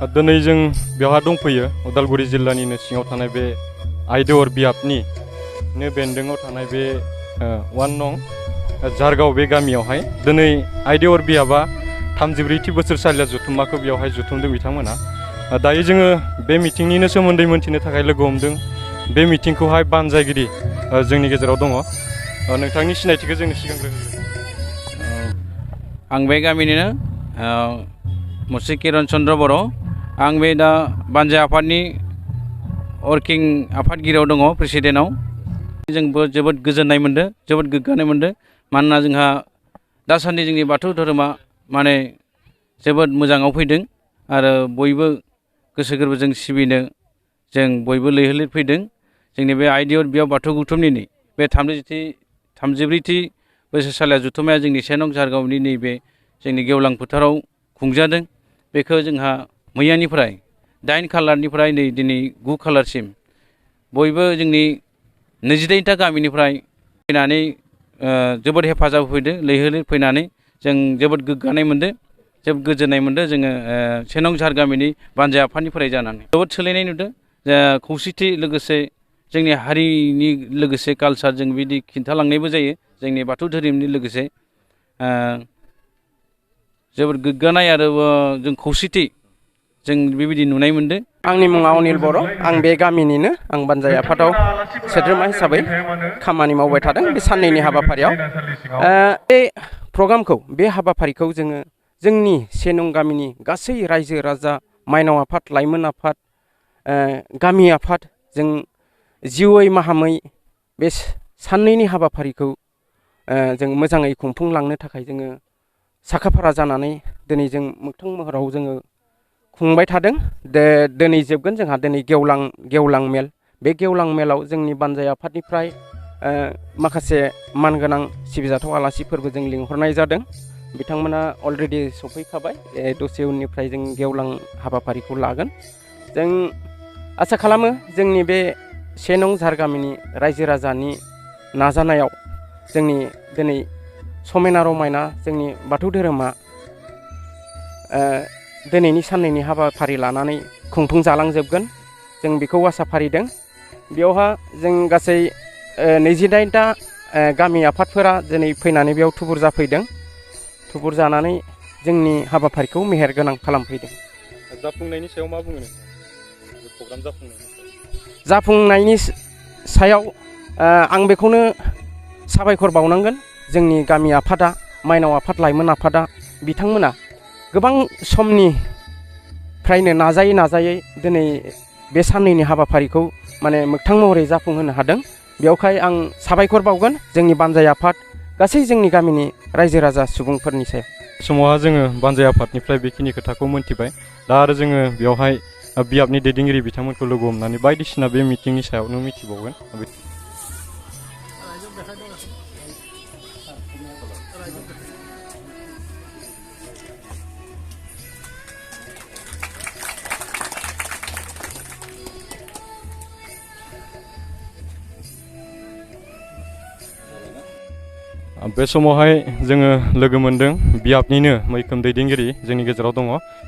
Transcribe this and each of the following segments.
दिनै जों बेवहाय दंफैयो उदालगुरि जिल्लानिनो सिङाव थानाय बे आइदेवर बियाबनि बेन्दोङाव थानाय बे 1 नं जारगाव बे गामियावहाय दिनै आइदेवर बियाबा 34थि बोसोरसालिया जुथुम्माखौ बेवहाय जुथुमदों बिथांमोना। दायो जोङो बे मिटिंनिनो सोमोन्दै मोनथिनो थाखाय लोगो हमदों। बे मिटिंखौहाय बानजायगिरि जोंनि गेजेराव दङ। नोंथांनि सिनायथिखौ जोंनो सिगांग्रो होग्रो। आं बे गामिनिनो मुस्रि किरन चन्द्र बर'। आं बे दा बानजाय आफादनि वर्किं आफादगिरियाव दङ, प्रेसिडेन्टआव। जोंबो जोबोद गोजोननाय मोनदों, जोबोद गोग्गानाय मोनदों। मानोना जोंहा दासान्दि जोंनि बाथौ धोरोमा माने जोबोद मोजाङाव फैदों आरो बयबो गोसो गोरबोजों सिबिनो जों बयबो लैहोर लैहोर फैदों। जोंनि बे आइदेवर बियाब बाथौ गौथुमनि बे 34थि बोसोरसालिया जुथुम्माया जोंनि 1 नं झारगावनि नैबे जोंनि गेवलां फोथाराव खुंजादों। बेखौ जोंहा मैयानिफ्राय 8 खालारनिफ्राय नै दिनै 9 खालारसिम बयबो जोंनि 22टा गामिनिफ्राय फैनानै जोबोद हेफाजाब होफैदों। लैहोर लैहोर फैनानै जों जोबोद गोग्गानाय मोनदों, जोबोद गोजोननाय मोनदों। जोङो 1 नं झार गामिनि बानजाय आफादनिफ्राय जानानै जोबोद सोलायनाय नुदों। खौसेथि लोगोसे जोंनि हारिनि लोगोसे कालसार जों बिदि खिन्थालांनायबो जायो। जोंनि बाथौ धोरोमनि लोगोसे जोबोद गोग्गानाय आरो जों खौसेथि जों बेबायदि नुनाय मोनदों। आंनि मुङा अनिल बर'। आं बे गामिनिनो आं बानजाय आफादाव सोद्रोमा हिसाबै खामानि मावबाय थादों बे साननैनि हाबाफारियाव। बे प्रग्रामखौ, बे हाबाफारिखौ जोङो जोंनि 1 नं गामिनि गासै रायजो राजा, माइनाव आफाद, लाइमोन आफाद, गामि आफाद, जों जिउयै माहामै बे साननैनि हाबाफारिखौ जों मोजाङै खुंफुंलांनो थाखाय जोङो साखाफारा जानानै दिनै जों मोगथां महराव जोङो खुंबाय थादों। दिनै जोबगोन जोंहा दिनै गेवलां मेल। बे गेवलां मेलाव जोंनि बानजाय आफादनिफ्राय माखासे मानगोनां सिबिजाथाव आलासिफोरबो जों लिंहरनाय जादों। बिथांमोना अलरेडि सफैखाबाय। दसे उननिफ्राय जों गेवलां हाबाफारिखौ लागोन। जों आसा खालामो जोंनि बे 1 नं झार गामिनि रायजो राजानि नाजानायाव जोंनि दिनै समायना रमायना जोंनि बाथौ धोरोमा दिनैनि साननैनि हाबाफारि लानानै खुंफुंजालांजोबगोन, जों बेखौ आसा फारिदों। बेयावहा जों गासै 28टा गामि आफादफोरा दिनै फैनानै बेयाव थुबुर जाफैदों। थुबुर जानानै जोंनि हाबाफारिखौ मेहेर गोनां खालामफैदों। जाफुंनायनि सायाव मा बुङो नोंथां? प्रग्राम जाफुंनायनि सायाव आं बेखौनो साबायखर बावनांगोन। जोंनि गामि आफादा, माइनाव आफाद, लाइमोन आफादा, बिथांमोना गोबां समनिफ्रायनो नाजायै दिनै बे साननैनि हाबाफारिखौ माने मोगथां महरै जाफुंहोनो हादों। बेवहाय आं साबायखर बावगोन जोंनि बानजाय आफाद, गासै जोंनि गामिनि रायजो राजा सुबुंफोरनि सायाव। समावहा जोङो बानजाय आफादनिफ्राय बेखिनि खोथाखौ मोनथिबाय। दा आरो जोङो बेवहाय बियाबनि दैदेनगिरि बिथांमोनखौ लोगो हमनानै बायदिसिना बे मिटिंनि सायावनो मिथिबावगोन। बे समावहाय जोङो लोगो मोनदों बियाबनिनो मैखोम दैदेनगिरि जोंनि गेजेराव दङ।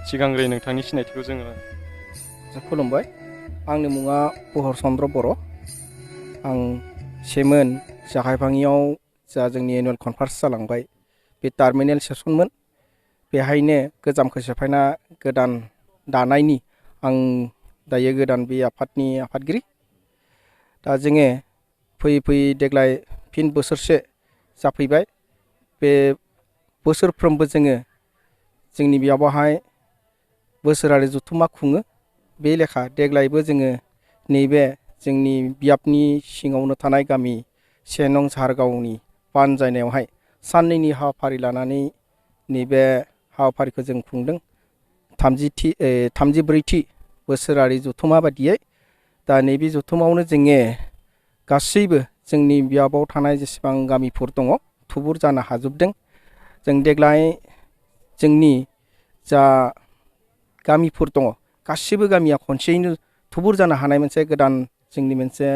सिगांग्रो नोंथांनि सिनायथिखौ जोङो। खुलुमबाय। आंनि मुङा पुहर चन्द्र बर'। आं सेमोन जाहायभाङियाव जा जोंनि एनुवेल कनफारेन्स जालांबाय, बे टार्मिनेल सेसनमोन। बेहायनो गोजामखौ सेफायना गोदान दानायनि आं दायो गोदान बे आफादनि आफादगिरि। दा जोङो फैयै देग्लाय फिन बोसोरसे जाफैबाय। बे बोसोरफ्रोमबो जोङो जोंनि बेयावहाय बोसोरारि जथुम्मा खुङो। बे लेखा देग्लायबो जोङो नैबे जोंनि बियाबनि सिङावनो थानाय गामि 1 नं झारगावनि बानजायनायावहाय साननैनि हाबाफारि लानानै नैबे हाबाफारिखौ जों खुंदों। 34थि बोसोरारि जथुम्मा बादियै। दा नैबे जथुम्मायावनो जोङो गासैबो जोंनि बियाबाव थानाय जेसेबां गामिफोर दङ थुबुर जानो हाजोबदों। जों देग्लाय जोंनि जा गामिफोर दङ गासिबो गामिया खनसेयैनो थुबुर जानो हानाय मोनसे गोदान जोंनि मोनसे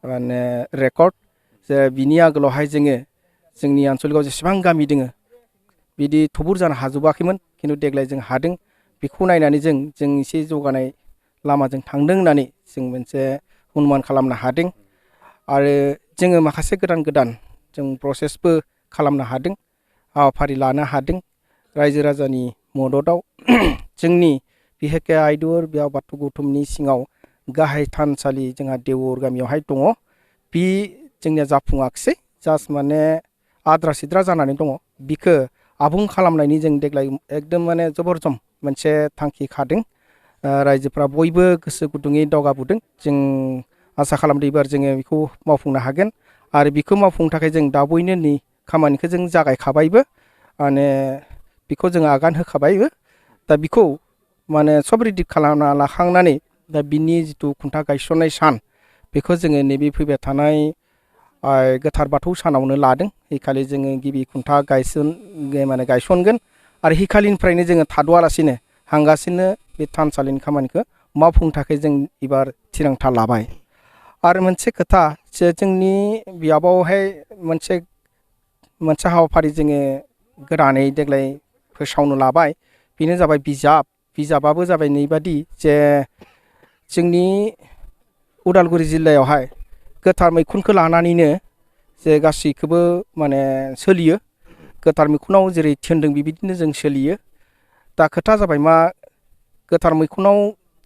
माने रेकर्ड। जे बिनि आगोलावहाय जोङो जोंनि आनसलिकआव जेसेबां गामि दङ बिदि थुबुर जानो हाजोबाखैमोन, खिन्थु देग्लाय जों हादों। बेखौ नायनानै जों एसे जौगानाय लामाजों थांदों होननानै जों मोनसे अनुमान खालामनो हादों आरो जोङो माखासे गोदान जों प्रसेसबो खालामनो हादों हाबाफारि लानो हादों रायजो राजानि मददाव जोंनि बिहेखे आइदुर बेयाव बाथौ गौथुमनि सिङाव गाहाय थानसालि जोंहा देवोर गामियावहाय दङ बि जोंनिया जाफुङाखिसै जास्ट माने आद्रा सिद्रा जानानै दङ बिखौ आबुं खालामनायनि जों देग्लाय एकदम माने जबरजम मोनसे थांखि खादों रायजोफ्रा बयबो गोसो गुदुङै दावगाबोदों जों आसा खालामदों एबार जोङो बेखौ मावफुंनो हागोन आरो बेखौ मावफुंनो थाखाय जों दा बयनो नै खामानिखौ जों जागायखाबायबो माने बेखौ जों आगान होखाबायबो दा बेखौ माने सब रेडि खालामना लाखांनानै दा बिनि जिथु खुन्था गायसननाय सान बेखौ जोङो नैबे फैबाय थानाय गोथार बाथौ सानावनो लादों हैखालि जोङो गिबि खुन्था गायसनगोन आरो हैखालिनिफ्रायनो जोङो थाद'आलासिनो हांगासिनो बे थानसालिनि खामानिखौ मावफुंनो थाखाय जों एबार थिरांथा लाबाय आरो मोनसे खोथा जे जोंनि बियाबावहाय मोनसे हाबाफारि जोङो गोदानै देग्लाय फोसावनो लाबाय बेनो जाबाय बिजाबाबो जाबाय नैबादि जे जोंनि उदालगुरि जिल्लायावहाय गोथार मैखुनखौ लानानैनो जे गासैखौबो माने सोलियो गोथार मैखुनाव जेरै थिनदों बेबायदिनो जों सोलियो दा खोथा जाबाय मा गोथार मैखुनाव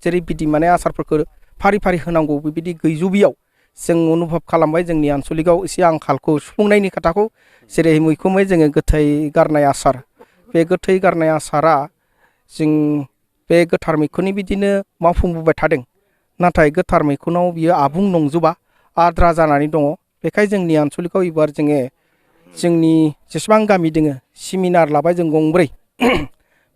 जेरै बिदि माने आसारफोरखौ फारि फारि होनांगौ बेबायदि गैजोबियाव जों अनुभब खालामबाय जोंनि आनसलिकआव एसे आंखालखौ सुफुंनायनि खोथाखौ जेरै मैखुमै जोङो गोथै गारनाय आसार बे गोथै गारनाय आसारा जों बे गोथार मैखुननि बिदिनो मावफुंबोबाय थादों नाथाय गोथार मैखुनाव बियो आबुं नंजोबा आद्रा जानानै दङ बेखाय जोंनि आनसलिकआव एबार जोङो जोंनि जेसेबां गामि दोङो सेमिनार लाबाय जों गंब्रै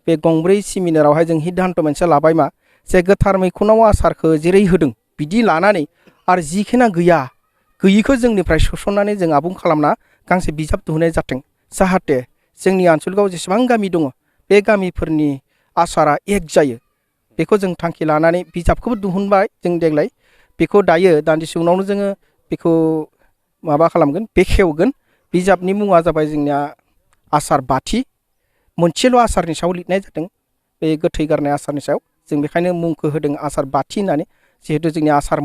बे गंब्रै सेमिनारावहाय जों हिद्धान्त मोनसे लाबाय मा जे गोथार मैखुनाव आसारखौ जेरै होदों बिदि लानानै आरो जिखिना गैयिखौ जोंनिफ्राय सोसननानै जों आबुं खालामना गांसे बिजाब दिहुननाय जाथों जाहाथे जोंनि आनसलिकआव जेसेबां गामि दङ बे गामिफोरनि आसारा एक जायो बेखौ जों थांखि लानानै बिजाबखौबो दिहुनबाय जों देग्लाय बेखौ दायो दान्दिसे उनावनो जोङो बेखौ माबा खालामगोन बेखेवगोन बिजाबनि मुङा जाबाय जोंनिया आसार बाथि मोनसेल' आसारनि सायाव लिरनाय जादों बे गोथै गारनाय आसारनि सायाव जों बेखायनो मुंखौ होदों आसार बाथि होननानै जिहेतु जोंनि आसार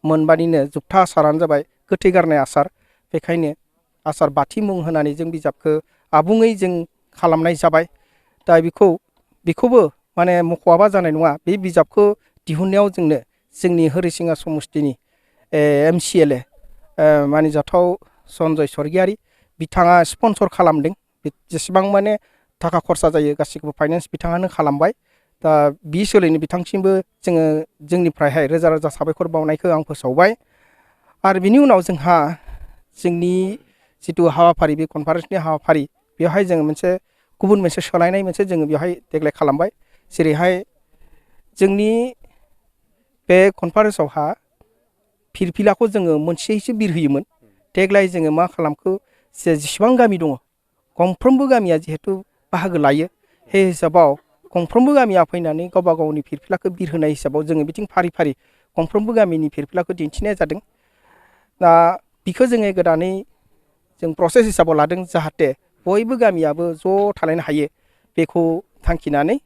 मोनबानिनो जोबथा आसारानो जाबाय गोथै गारनाय आसार बेखायनो आसार बाथि मुं होनानै जों बिजाबखौ आबुङै जों खालामनाय जाबाय दा बेखौबो माने मख'आबा जानाय नङा बे बिजाबखौ दिहुननायाव जोंनो जोंनि हरिसिङा समस्तिनि MCLA मानिजाथाव सनजय स्वर्गियारि बिथाङा स्पन्सर खालामदों जेसेबां माने थाखा खरसा जायो गासैखौबो फाइनान्स बिथाङानो खालामबाय दा बि सोलायनो बिथांसिमबो जोङो जोंनिफ्रायहाय रोजा रोजा साबायखर बावनायखौ आं फोसावबाय आरो बिनि उनाव जोंहा जोंनि जिथु हाबाफारि बे कनफारेन्सनि हाबाफारि बेवहाय जोङो गुबुन मोनसे सोलायनाय जोङो बेवहाय देग्लाय खालामबाय जेरैहाय जोंनि बे कनफारेन्सआवहा फिरफिलाखौ जोङो मोनसेसो बिरहोयोमोन देग्लाय जोङो मा खालामखो जेसेबां गामि दङ गंफ्रोमबो गामिया जिहेतु बाहागो लायो बे हिसाबाव गंफ्रोमबो गामिया फैनानै गावबा गावनि फिरफिलाखौ बिरहोनाय हिसाबाव जोङो बिथिं फारि फारि गंफ्रोमबो गामिनि फिरफिलाखौ दिन्थिनाय जादों दा बिखौ जोङो गोदानै जों प्रसेस हिसाबाव लादों जाहाथे बयबो गामियाबो ज' थालायनो हायो बेखौ थांखिनानै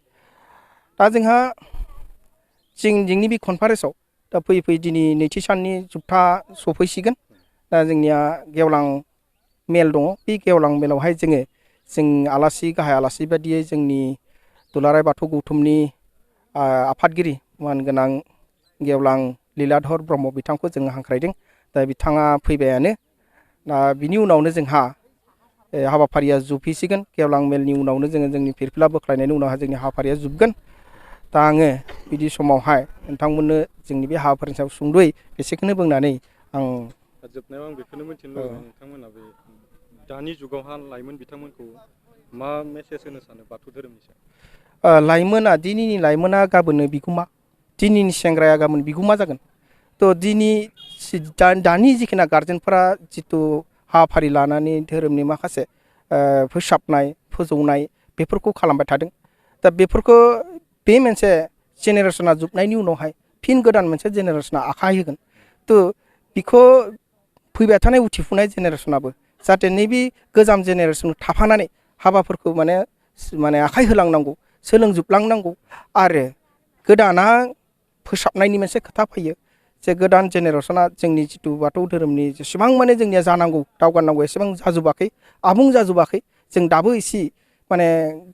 दा जोंहा जोंनि बे कनफारेन्सआव दा फैयै दिनै नैथि साननि जोबथा सफैसिगोन दा जोंनिया गेवलां मेल दङ बे गेवलां मेलावहाय जों गाहाय आलासि बायदियै जोंनि दुलाराय बाथौ गौथुमनि आफादगिरि मानगोनां गेवलां लीलाधर ब्रह्म बिथांखौ जों हांख्रायदों दा बिथाङा फैबायानो दा बिनि उनावनो जोंहा हाबाफारिया जोबहैसिगोन गेवलां मेलनि उनावनो जोंनि फिरफिला बोख्लायनायनि उनावहाय जोंनि हाबाफारिया जोबगोन दा आङो बिदि समावहाय नोंथांमोननो जोंनि बे हाबाफारिनि सायाव सुंद'यै बेसेखौनो बुंनानै आं जोबनायाव आं बेखौनो मिथिनो लुबैदों नोंथांमोना बे दानि जुगावहा लाइमोन बिथांमोनखौ मा मेसेज होनो सानो बाथौ धोरोमनि सायाव दिनैनि लाइमोना गाबोननो बिगुमा दिनैनि सेंग्राया गाबोन बिगुमा जागोन थ' दानि जिखिना गार्जेनफोरा जिथु हाबाफारि लानानै धोरोमनि माखासे फोसाबनाय फोजौनाय बेफोरखौ खालामबाय थादों दा बेफोरखौ बे मोनसे जेनेरेसना जोबनायनि उनावहाय फिन गोदान मोनसे जेनेरेसना आखाइ होगोन थ' बिखौ फैबाय थानाय उथिफुनाय जेनेरेसनाबो जाहाथे नैबे गोजाम जेनेरेसन थाफानानै हाबाफोरखौ माने आखाइ होलांनांगौ सोलोंजोबलांनांगौ आरो गोदाना फोसाबनायनि मोनसे खोथा फैयो जे गोदान जेनेरेसना जोंनि जिथु बाथौ धोरोमनि जेसेबां माने जोंनिया जानांगौ दावगानांगौ एसेबां जाजोबाखै आबुं जाजोबाखै जों दाबो एसे माने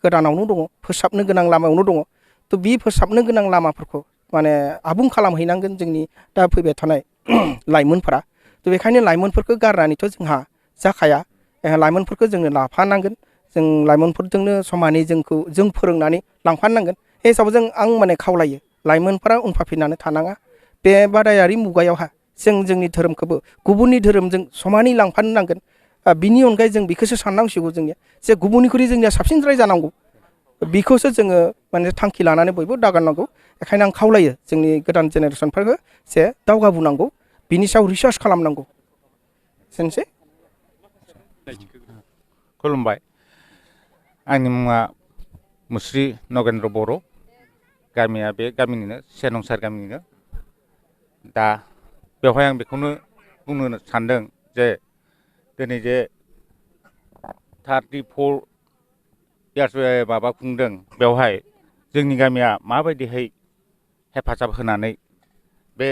गोदानावनो दङ फोसाबनो गोनां लामायावनो दङ थ' बि फोसाबनो गोनां लामाफोरखौ माने आबुं खालामहैनांगोन जोंनि दा फैबाय थानाय लाइमोनफोरा थ' बेखायनो लाइमोनफोरखौ गारनानैथ' जोंहा जाखाया लाइमोनफोरखौ जोंनो लाफानांगोन जों लाइमोनफोरजोंनो समानै जों फोरोंनानै लांफानांगोन बे हिसाबै आं माने खावलायो लाइमोनफोरा उनफाफिननानै थानाङा बे बादायारि मुगायावहा जों जोंनि धोरोमखौबो गुबुननि धोरोमजों समानै लांफानो नांगोन बिनि अनगायै जों बेखौसो साननांसिगौ जोंनिया जे गुबुननिख्रुइ जोंनिया साबसिनद्राय जानांगौ बेखौसो जोङो माने थांखि लानानै बयबो दागारनांगौ बेखायनो आं खावलायो जोंनि गोदान जेनेरेसनफोरखौ जे दावगाबोनांगौ बिनि सायाव रिसार्च खालामनांगौ एसेनोसै खुलुमबाय आंनि मुङा मुस्रि नगेन्द्र बर' गामिया बे गामिनिनो सेरनंसार गामिनिनो दा बेवहाय आं बेखौनो बुंनो सानदों जे दिनै जे 34 इयार्स माबा खुंदों बेवहाय जोंनि गामिया माबायदिहाय हेफाजाब होनानै बे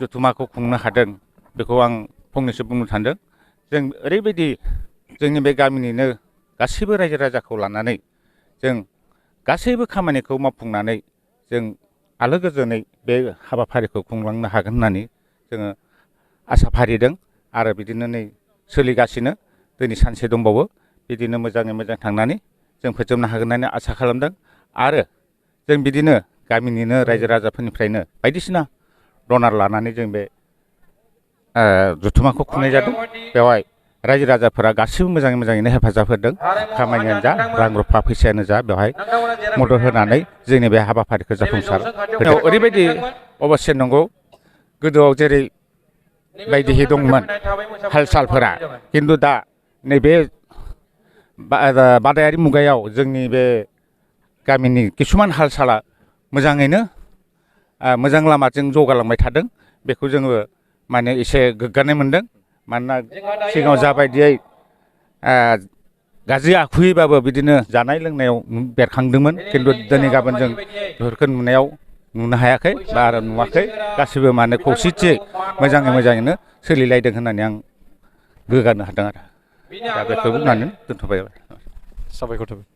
जथुम्माखौ खुंनो हादों बेखौ आं फंनैसो बुंनो सानदों जों ओरैबायदि जोंनि बे गामिनिनो गासैबो रायजो राजाखौ लानानै जों गासैबो खामानिखौ मावफुंनानै जों आलो गोजोनै बे हाबाफारिखौ खुंलांनो हागोन होननानै जोङो आसा फारिदों आरो बिदिनो नै सोलिगासिनो दिनै सानसे दंबावो बिदिनो मोजाङै मोजां थांनानै जों फोजोबनो हागोन होननानै आसा खालामदों आरो जों बिदिनो गामिनिनो रायजो राजाफोरनिफ्रायनो बायदिसिना डनार लानानै जों बे जथुम्माखौ खुंनाय जादों बेवहाय रायजो राजाफोरा गासिबो मोजाङैनो हेफाजाब होदों खामानियानो जा रां रुफा फैसायानो जा बेवहाय मदद होनानै जोंनि बे हाबाफारिखौ जाफुंसार होदों ओरैबायदि अबस्से नंगौ गोदोआव जेरै बायदिहै दंमोन हाल सालफोरा खिन्थु दा नैबे बादायारि मुगायाव जोंनि बे गामिनि किसुमान हाल साला मोजाङैनो मोजां लामाजों जौगालांबाय थादों बेखौ जोङो माने एसे गोग्गानाय मोनदों मानोना सिगाङाव जाबायदियै गाज्रि आखुयैबाबो बिदिनो जानाय लोंनायाव बेरखांदोंमोन खिन्थु दिनै गाबोन जों बेफोरखौ नुनो हायाखै बा आरो नुवाखै गासिबो माने खौसेथियै मोजाङैनो सोलिलायदों होननानै आं गोग्गानो हादों आरो दा बेखौ बुंनानै दोनथ'बाय साबायखर थाबाय